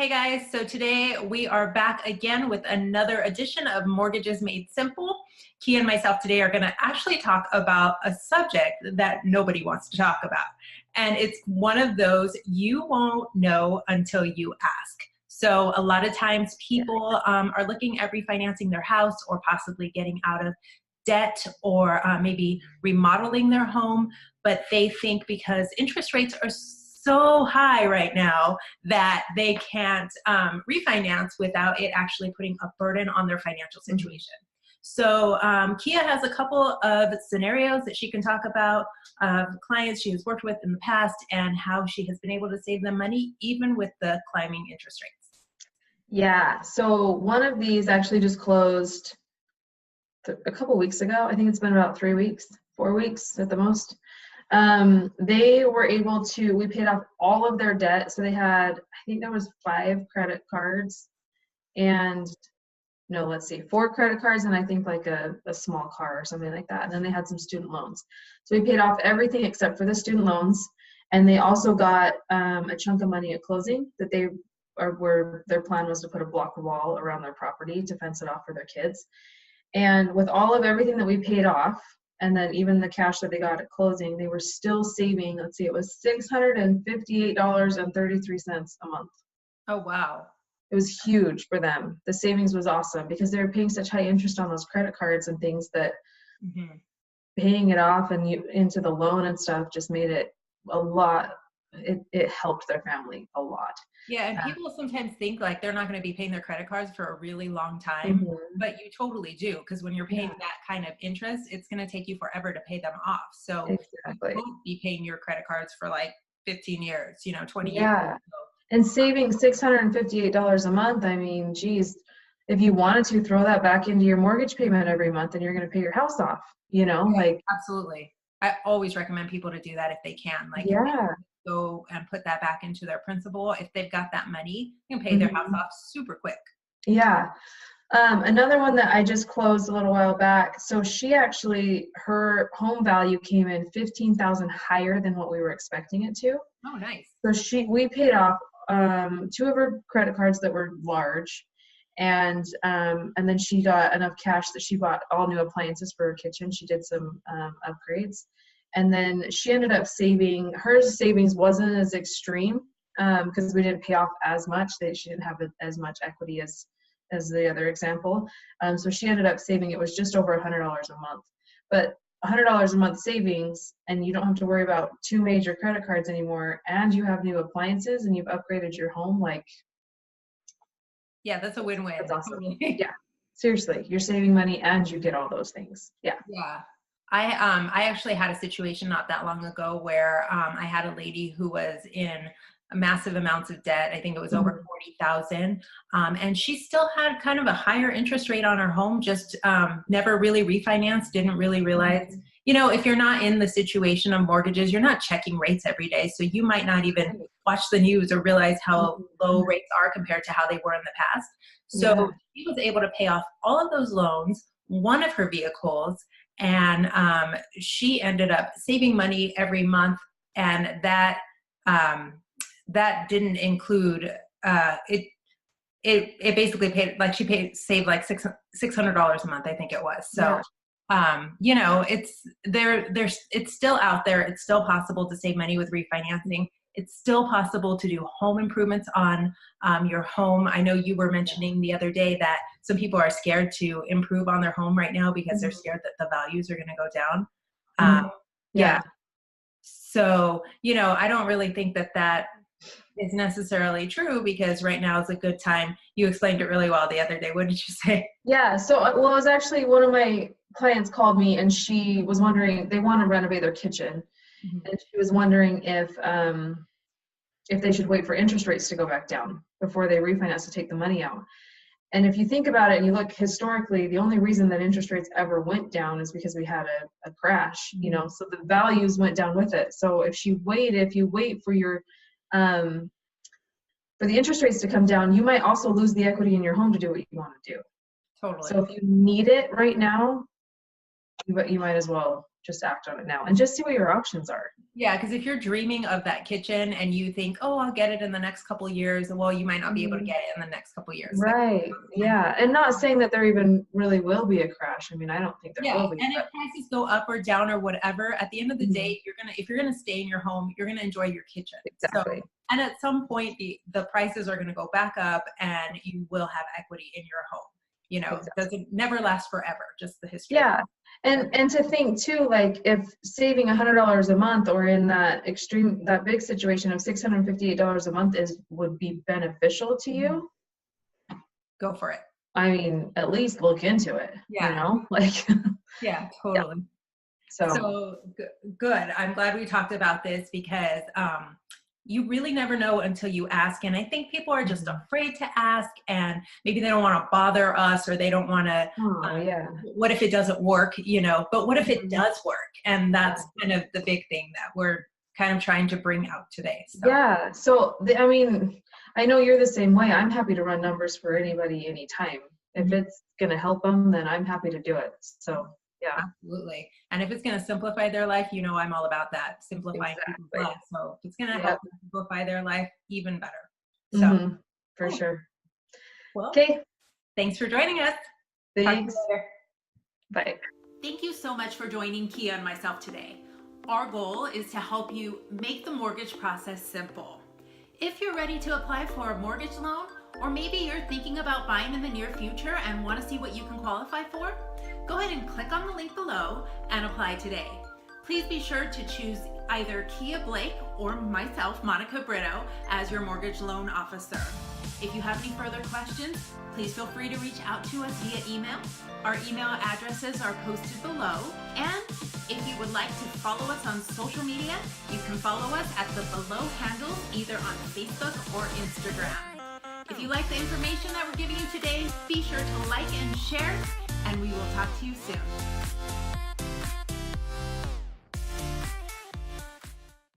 Hey guys, so today we are back again with another edition of Mortgages Made Simple. Keia and myself today are going to actually talk about a subject that nobody wants to talk about. And it's one of those you won't know until you ask. So a lot of times people are looking at refinancing their house or possibly getting out of debt or maybe remodeling their home, but they think because interest rates are so high right now that they can't refinance without it actually putting a burden on their financial situation. So Keia has a couple of scenarios that she can talk about of clients she has worked with in the past and how she has been able to save them money even with the climbing interest rates. Yeah, so one of these actually just closed a couple weeks ago. I think it's been about 3 weeks, 4 weeks at the most. They were able to, we paid off all of their debt. So they had, I think there was 5 credit cards and no, let's see, 4 credit cards and I think like a small car or something like that. And then they had some student loans. So we paid off everything except for the student loans. And they also got a chunk of money at closing that their plan was to put a block wall around their property to fence it off for their kids. And with all of everything that we paid off, and then even the cash that they got at closing, they were still saving, let's see, it was $658.33 a month. Oh, wow. It was huge for them. The savings was awesome because they were paying such high interest on those credit cards and things that paying it off and into the loan and stuff just made it a lot. It helped their family a lot. Yeah, and people sometimes think like they're not going to be paying their credit cards for a really long time, but you totally do, because when you're paying that kind of interest, it's going to take you forever to pay them off. So exactly. you won't be paying your credit cards for like 15 years, 20 years. Yeah, and saving $658 a month, I mean, geez, if you wanted to throw that back into your mortgage payment every month and you're going to pay your house off, like. Absolutely. I always recommend people to do that if they can. Like, go and put that back into their principal. If they've got that money, you can pay their house off super quick. Yeah. Another one that I just closed a little while back. So she actually, her home value came in $15,000 higher than what we were expecting it to. Oh, nice. So we paid off 2 of her credit cards that were large, and then she got enough cash that she bought all new appliances for her kitchen. She did some upgrades. And then she ended up saving, her savings wasn't as extreme because we didn't pay off as much. She didn't have as much equity as the other example. So she ended up saving, it was just over $100 a month. But $100 a month savings, and you don't have to worry about 2 major credit cards anymore, and you have new appliances and you've upgraded your home. Like, yeah, that's a win-win. That's awesome. Yeah, seriously, you're saving money and you get all those things. Yeah. Yeah. I actually had a situation not that long ago where I had a lady who was in massive amounts of debt. I think it was over 40,000. And she still had kind of a higher interest rate on her home, just never really refinanced, didn't really realize, if you're not in the situation of mortgages, you're not checking rates every day. So you might not even watch the news or realize how low rates are compared to how they were in the past. So she was able to pay off all of those loans, one of her vehicles, and she ended up saving money every month, and that didn't include it basically paid, like, saved like $600 a month, I think it was. So it's still out there. It's still possible to save money with refinancing. It's still possible to do home improvements on your home. I know you were mentioning the other day that some people are scared to improve on their home right now because they're scared that the values are going to go down. Yeah. So, I don't really think that is necessarily true, because right now is a good time. You explained it really well the other day. What did you say? Yeah. So, it was actually one of my clients called me and she was wondering, they want to renovate their kitchen. And she was wondering if they should wait for interest rates to go back down before they refinance to take the money out. And if you think about it and you look historically, the only reason that interest rates ever went down is because we had a crash, so the values went down with it. So if you wait for your for the interest rates to come down, you might also lose the equity in your home to do what you want to do. Totally. So if you need it right now, you might as well just act on it now and just see what your options are. Yeah, because if you're dreaming of that kitchen and you think, oh, I'll get it in the next couple of years, well, you might not be able to get it in the next couple of years. Right. Yeah. And not saying that there even really will be a crash. I mean, I don't think there will be. And if prices go up or down or whatever, at the end of the day, if you're gonna stay in your home, you're gonna enjoy your kitchen. Exactly. So, and at some point, the prices are gonna go back up, and you will have equity in your home. You know, Exactly. it doesn't never last forever. Just the history. Yeah. And to think too, like if saving $100 a month, or in that big situation of $658 a month would be beneficial to you, go for it. I mean, at least look into it. Yeah. You know, like. Yeah, totally. Yeah. So good. I'm glad we talked about this, because you really never know until you ask. And I think people are just afraid to ask, and maybe they don't want to bother us, or they don't want to, what if it doesn't work, you know, but what if it does work? And that's kind of the big thing that we're kind of trying to bring out today. So. Yeah. So, I mean, I know you're the same way. I'm happy to run numbers for anybody, anytime. If it's going to help them, then I'm happy to do it. So. Yeah. Absolutely. And if it's going to simplify their life, you know, I'm all about that, simplifying people's life. So if it's going to help them simplify their life, even better. So for sure. Well, okay. Thanks for joining us. Thanks. Bye. Thank you so much for joining Keia and myself today. Our goal is to help you make the mortgage process simple. If you're ready to apply for a mortgage loan, or maybe you're thinking about buying in the near future and want to see what you can qualify for, go ahead and click on the link below and apply today. Please be sure to choose either Keia Blake or myself, Monica Brito, as your mortgage loan officer. If you have any further questions, please feel free to reach out to us via email. Our email addresses are posted below. And if you would like to follow us on social media, you can follow us at the below handles, either on Facebook or Instagram. If you like the information that we're giving you today, be sure to like and share, and we will talk to you soon.